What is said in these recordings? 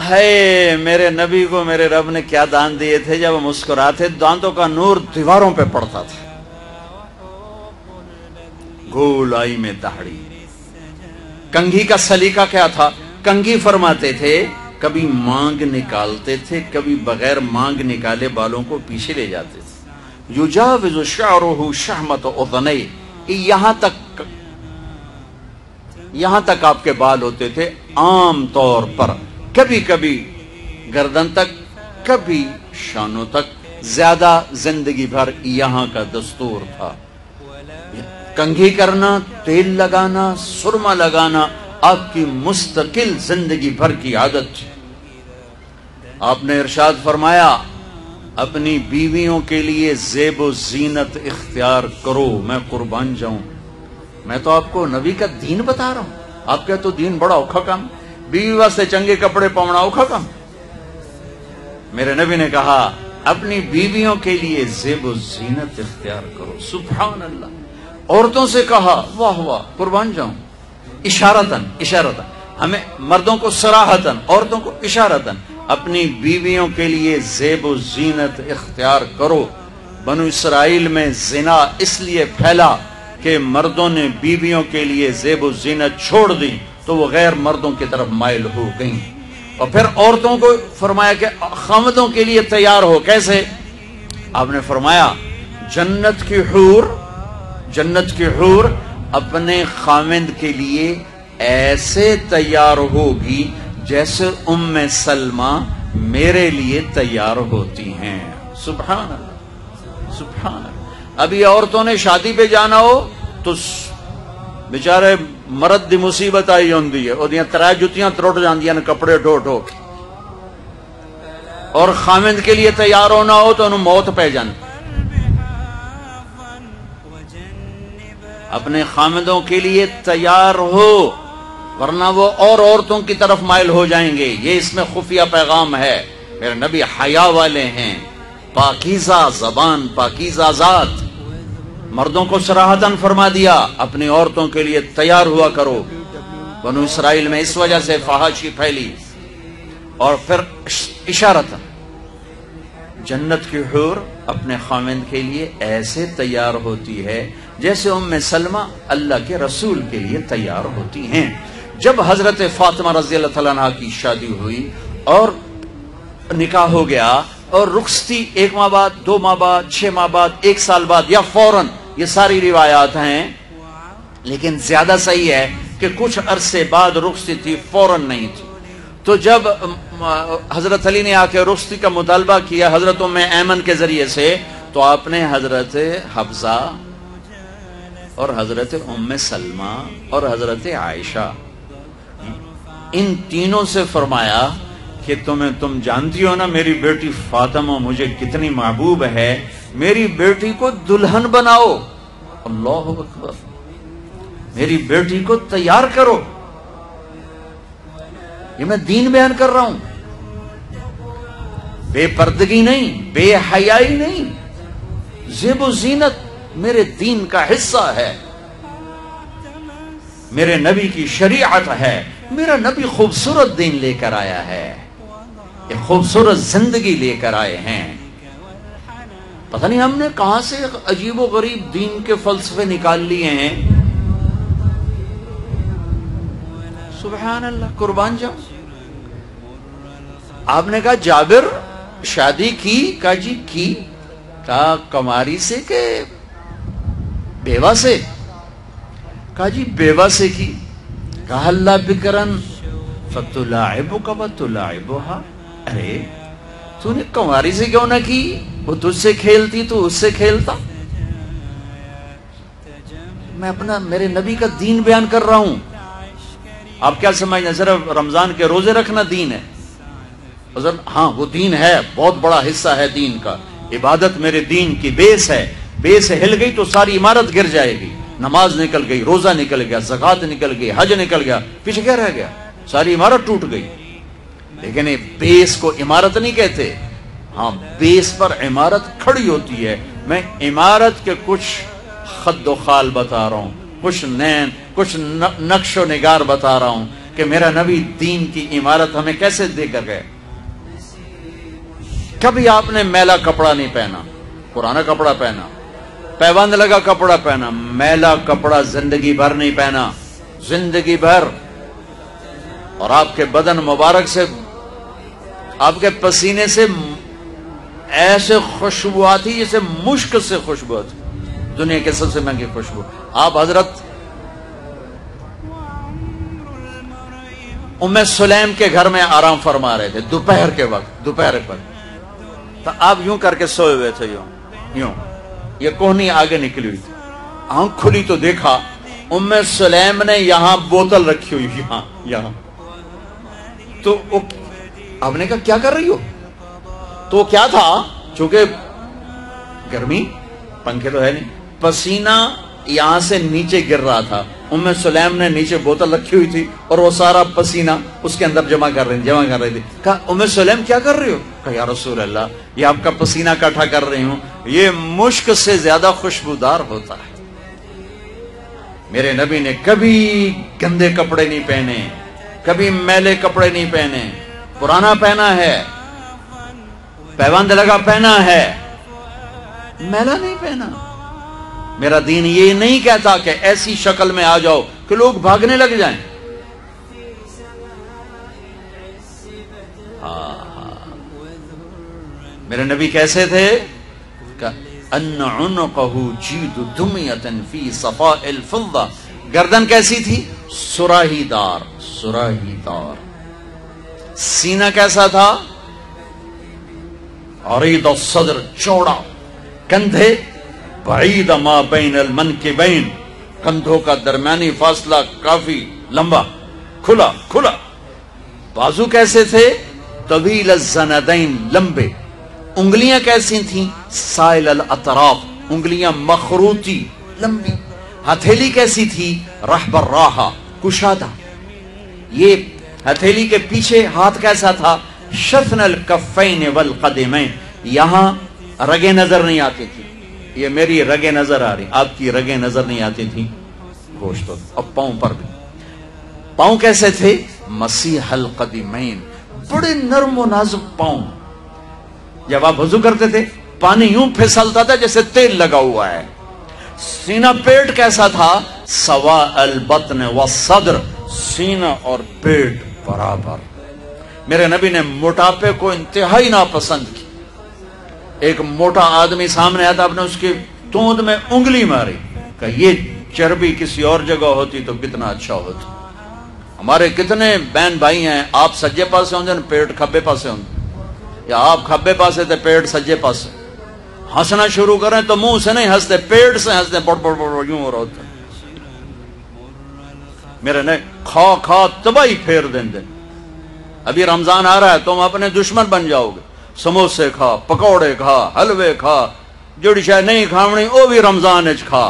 ہے میرے نبی کو میرے رب نے کیا دان دیے تھے، جب وہ مسکراتے دانتوں کا نور دیواروں پہ پڑتا تھا. گول آئی میں داڑھی. کنگھی کا سلیقہ کیا تھا؟ کنگھی فرماتے تھے کبھی مانگ نکالتے تھے، کبھی بغیر مانگ نکالے بالوں کو پیچھے لے جاتے تھے. یجاوز شعرہ شحمۃ اذنیہ، یہاں تک آپ کے بال ہوتے تھے عام طور پر، کبھی کبھی گردن تک، کبھی شانوں تک، زیادہ زندگی بھر یہاں کا دستور تھا. کنگھی کرنا، تیل لگانا، سرما لگانا آپ کی مستقل زندگی بھر کی عادت تھی. آپ نے ارشاد فرمایا اپنی بیویوں کے لیے زیب و زینت اختیار کرو، میں قربان جاؤں. میں تو آپ کو نبی کا دین بتا رہا ہوں، آپ کا تو دین بڑا اوکھا کام، بیوی واسطے چنگے کپڑے پاؤنا اوکھا کام. میرے نبی نے کہا اپنی بیویوں کے لیے زیب و زینت اختیار کرو. سبحان اللہ. عورتوں سے کہا واہ واہ قربان جاؤں، اشارتاً ہمیں مردوں کو صراحتاً، عورتوں کو اشارتاً اپنی بیویوں کے لیے زیب و زینت اختیار کرو. بنو اسرائیل میں زنا اس لیے پھیلا کہ مردوں نے بیویوں کے لیے زیب و زینت چھوڑ دی تو وہ غیر مردوں کی طرف مائل ہو گئیں. اور پھر عورتوں کو فرمایا کہ خامدوں کے لیے تیار ہو. کیسے؟ آپ نے فرمایا جنت کی حور اپنے خامد کے لیے ایسے تیار ہوگی جیسے ام سلمہ میرے لیے تیار ہوتی ہیں. سبحان اللہ سبحان اللہ. ابھی عورتوں نے شادی پہ جانا ہو تو بیچارے مرد دی مصیبت آئی ہوندی ہے، اودیاں ترے جتیاں ترٹ جاندیاں نے کپڑے ڈھو ڈھو کے، اور خامد کے لیے تیار ہونا ہو تو انہوں موت پہ جان. اپنے خامدوں کے لیے تیار ہو ورنہ وہ اور عورتوں کی طرف مائل ہو جائیں گے. یہ اس میں خفیہ پیغام ہے. میرے نبی حیا والے ہیں، پاکیزہ زبان، پاکیزہ ذات. مردوں کو صراحتاً فرما دیا اپنی عورتوں کے لیے تیار ہوا کرو. بنو اسرائیل میں اس وجہ سے فحاشی پھیلی. اور پھر اشارتاً جنت کی حور اپنے خامند کے لیے ایسے تیار ہوتی ہے جیسے ام سلمہ اللہ کے رسول کے لیے تیار ہوتی ہیں. جب حضرت فاطمہ رضی اللہ تعالیٰ عنہ کی شادی ہوئی اور نکاح ہو گیا اور رخصتی 1 ماہ بعد، 2 ماہ بعد، 6 ماہ بعد، 1 سال بعد یا فوراً، یہ ساری روایات ہیں، لیکن زیادہ صحیح ہے کہ کچھ عرصے بعد رخصتی تھی، فوراً نہیں تھی. تو جب حضرت علی نے آ کے رخصتی کا مطالبہ کیا حضرت ام ایمن کے ذریعے سے، تو آپ نے حضرت حفصہ اور حضرت ام سلمہ اور حضرت عائشہ ان تینوں سے فرمایا کہ تم جانتی ہو نا میری بیٹی فاطمہ مجھے کتنی محبوب ہے، میری بیٹی کو دلہن بناؤ. اللہ اکبر. میری بیٹی کو تیار کرو. یہ میں دین بیان کر رہا ہوں، بے پردگی نہیں، بے حیائی نہیں. زیب و زینت میرے دین کا حصہ ہے، میرے نبی کی شریعت ہے. میرا نبی خوبصورت دین لے کر آیا ہے، ایک خوبصورت زندگی لے کر آئے ہیں. پتہ نہیں ہم نے کہاں سے عجیب و غریب دین کے فلسفے نکال لیے ہیں. سبحان اللہ. قربان جاؤ. آپ نے کہا جابر شادی کی؟ کہا جی کی. کہا کماری سے کہ بیوہ سے؟ کہا جی بیوہ سے کی. کہا اللہ بکرن فتلاعبک وتلاعبها. ارے تو نے کماری سے کیوں نہ کی؟ وہ تجھ سے کھیلتی تو اس سے کھیلتا. میں میرے نبی کا دین بیان کر رہا ہوں. آپ کیا سمجھنا صرف رمضان کے روزے رکھنا دین ہے؟ ہاں وہ دین ہے، بہت بڑا حصہ ہے دین کا. عبادت میرے دین کی بیس ہے. بیس ہل گئی تو ساری عمارت گر جائے گی. نماز نکل گئی، روزہ نکل گیا، زکوٰۃ نکل گئی، حج نکل گیا، پیچھے کیا رہ گیا؟ ساری عمارت ٹوٹ گئی. لیکن بیس کو عمارت نہیں کہتے. ہاں بیس پر عمارت کھڑی ہوتی ہے. میں عمارت کے کچھ خد و خال بتا رہا ہوں، کچھ نقش و نگار بتا رہا ہوں. کہ میرا نبی دین کی عمارت ہمیں کیسے دے کر گئے. کبھی آپ نے میلا کپڑا نہیں پہنا، پرانا کپڑا پہنا، پیوند لگا کپڑا پہنا، میلا کپڑا زندگی بھر نہیں پہنا، زندگی بھر. اور آپ کے بدن مبارک سے، آپ کے پسینے سے ایسے خوشبو آتی جیسے مشک سے خوشبو آتی، دنیا کے سب سے مہنگی خوشبو. آپ حضرت ام سلیم کے گھر میں آرام فرما رہے تھے دوپہر کے وقت، دوپہر پر. تو آپ یوں کر کے سوئے ہوئے تھے، یوں یہ کوہنی آگے نکلی ہوئی تھی. آنکھ کھلی تو دیکھا ام سلیم نے یہاں بوتل رکھی ہوئی، یہاں. تو آپ نے کہا کیا کر رہی ہو؟ تو کیا تھا، چونکہ گرمی، پنکھے تو ہے نہیں، پسینہ یہاں سے نیچے گر رہا تھا. ام سلیم نے نیچے بوتل رکھی ہوئی تھی اور وہ سارا پسینہ اس کے اندر جمع کر رہی تھی. کہا ام سلیم کیا کر رہی ہو؟ کہا یا رسول اللہ یہ آپ کا پسینہ اکٹھا کر رہی ہوں، یہ مشک سے زیادہ خوشبودار ہوتا ہے. میرے نبی نے کبھی گندے کپڑے نہیں پہنے، کبھی میلے کپڑے نہیں پہنے، پرانا پہنا ہے، پیوند لگا پہنا ہے، میلا نہیں پہنا. میرا دین یہ نہیں کہتا کہ ایسی شکل میں آ جاؤ کہ لوگ بھاگنے لگ جائیں. میرے نبی کیسے تھے؟ ان عنقہ جید دمیۃ فی صفاء الفضہ، گردن کیسی تھی؟ سراہی دار، سراہی دار. سینہ کیسا تھا؟ عریض الصدر، چوڑا. کندھے بعید ما بین المنکبین، کندھوں کا درمیانی فاصلہ کافی لمبا، کھلا کھلا. بازو کیسے تھے؟ طویل الزندین، لمبے. انگلیاں کیسی تھیں؟ سائل الاطراف، انگلیاں مخروطی، لمبی. ہتھیلی کیسی تھی؟ رحب الراحہ، کشادہ. یہ ہتھیلی کے پیچھے ہاتھ کیسا تھا؟ شفن الکفین والقدمین، یہاں رگیں نظر نہیں آتی تھی. یہ میری رگیں نظر آ رہی، آپ کی رگیں نظر نہیں آتی تھی. گوشت اور پاؤں پر بھی. پاؤں کیسے تھے؟ مسیح القدمین، بڑے نرم و نازک پاؤں. جب آپ وضو کرتے تھے پانی یوں پھسلتا تھا جیسے تیل لگا ہوا ہے. سینہ پیٹ کیسا تھا؟ سواء البطن والصدر، سینہ اور پیٹ برابر. میرے نبی نے موٹاپے کو انتہائی ناپسند کی. ایک موٹا آدمی سامنے آیا تھا، آپ نے اس کی توند میں انگلی ماری، کہ یہ چربی کسی اور جگہ ہوتی تو کتنا اچھا ہوتا. ہمارے کتنے بہن بھائی ہیں، آپ سجے پاسے ہوں پیٹ کھبے پاسے ہوں، یا آپ کھبے پاسے تھے پیٹ سجے پاسے. ہنسنا شروع کریں تو منہ سے نہیں ہنستے، پیٹ سے ہنستے، بڑ بڑ بڑ یوں ہو رہا ہوتا. میرے نے کھا کھا تباہی پھیر دیں. ابھی رمضان آ رہا ہے، تم اپنے دشمن بن جاؤ گے. سموسے کھا، پکوڑے کھا، حلوے کھا، جڑی شاید نہیں کھاونی وہ بھی رمضان اچ کھا.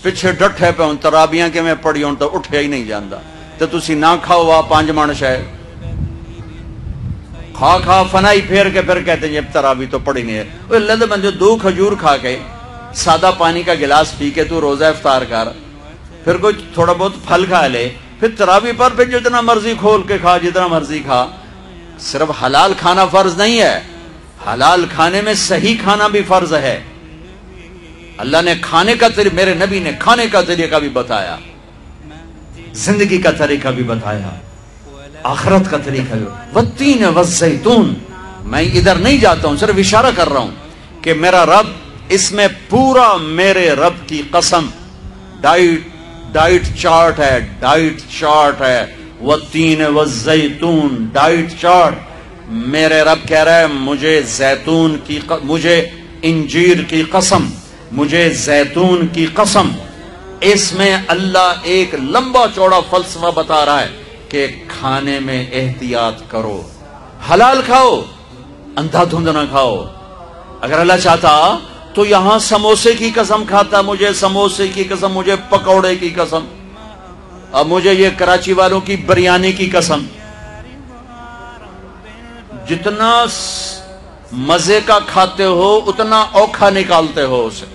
پیچھے ڈٹھے پہ ہوں ترابیاں کے میں پڑھی ہوں تو اٹھیا ہی نہیں جاندہ. تو تسی نہ کھاؤ آ 5 من شاید کھا کھا فنائی پھیر کے پھر کہتے ہیں یہ ترابی تو پڑی نہیں ہے. وہ اللہ دے بندے 2 کھجور کھا کے سادہ پانی کا گلاس پی کے تو روزہ افطار کر، پھر کوئی تھوڑا بہت پھل کھا لے، پھر ترابی پر پھر جتنا مرضی کھول کے کھا، جتنا مرضی کھا. صرف حلال کھانا فرض نہیں ہے، حلال کھانے میں صحیح کھانا بھی فرض ہے. اللہ نے کھانے کا طریقہ، میرے نبی نے کھانے کا طریقہ بھی بتایا، زندگی کا طریقہ بھی بتایا، آخرت کا طریقہ بھی. والتین والزیتون، میں ادھر نہیں جاتا ہوں، صرف اشارہ کر رہا ہوں کہ میرا رب، اس میں پورا میرے رب کی قسم ڈائٹ چارٹ ہے، ڈائٹ چارٹ ہے. والتین والزیتون، ڈائٹ چارٹ. میرے رب کہہ رہا ہے مجھے زیتون کی، مجھے انجیر کی قسم، مجھے زیتون کی قسم. اس میں اللہ ایک لمبا چوڑا فلسفہ بتا رہا ہے کہ کھانے میں احتیاط کرو، حلال کھاؤ، اندھا دھند نہ کھاؤ. اگر اللہ چاہتا تو یہاں سموسے کی قسم کھاتا، مجھے سموسے کی قسم، مجھے پکوڑے کی قسم، اب مجھے یہ کراچی والوں کی بریانی کی قسم. جتنا مزے کا کھاتے ہو اتنا اوکھا نکالتے ہو اسے.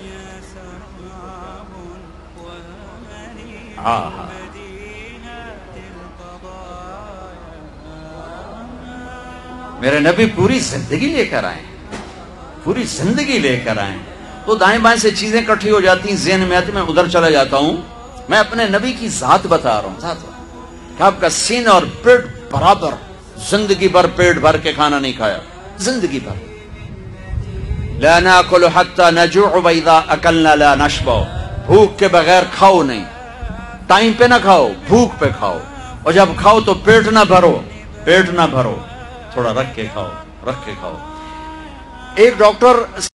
میرے نبی پوری زندگی لے کر آئے، پوری زندگی لے کر آئے، تو دائیں بائیں سے چیزیں کٹھی ہو جاتی ہیں، ذہن میں آتی، میں ادھر چلا جاتا ہوں۔ میں اپنے نبی کی ذات بتا رہا ہوں، ذات کہ آپ کا سینہ اور پیٹ برابر، زندگی بھر پیٹ بھر کے کھانا نہیں کھایا، زندگی بھر۔ لا ناکل حتی نجوع واذا اکلنا لا نشبع، بھوک کے بغیر کھاؤ نہیں، ٹائم پہ نہ کھاؤ، بھوک پہ کھاؤ، اور جب کھاؤ تو پیٹ نہ بھرو، پیٹ نہ بھرو، تھوڑا رکھ کے کھاؤ، رکھ کے کھاؤ۔ ایک ڈاکٹر